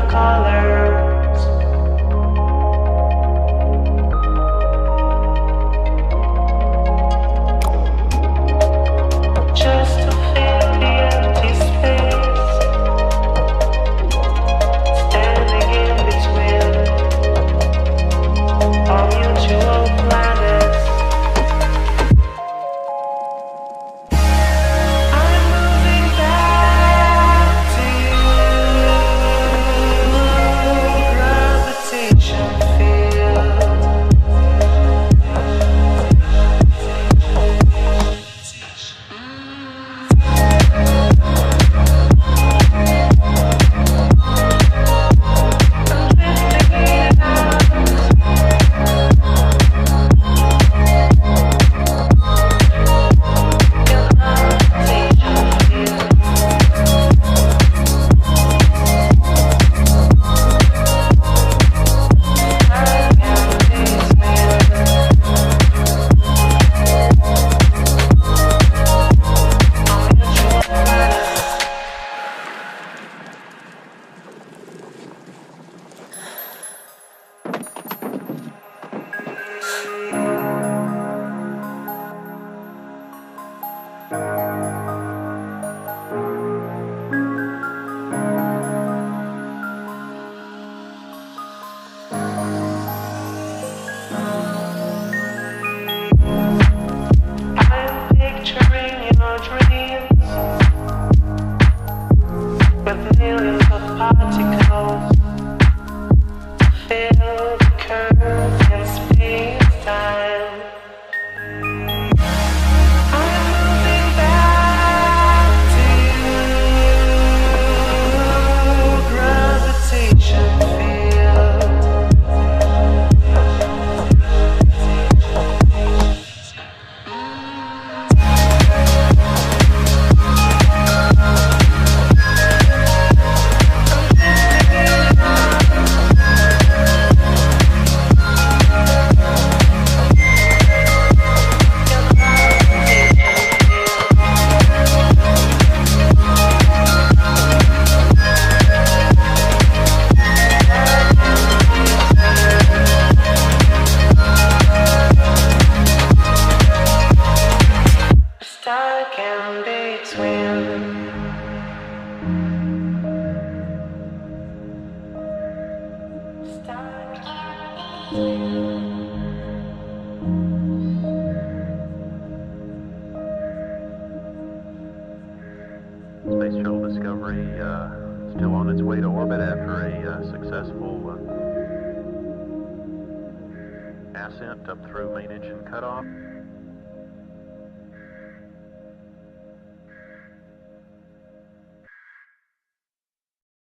colors. Just to fill the empty space, standing in between our mutual planets. I'm moving back to you, gravitation field. I'm picturing your dreams with millions of particles to fill the curve in space-time. I'm moving back to you, gravitation field. Stuck in between. Stuck in Space Shuttle Discovery still on its way to orbit after a successful ascent up through main engine cutoff.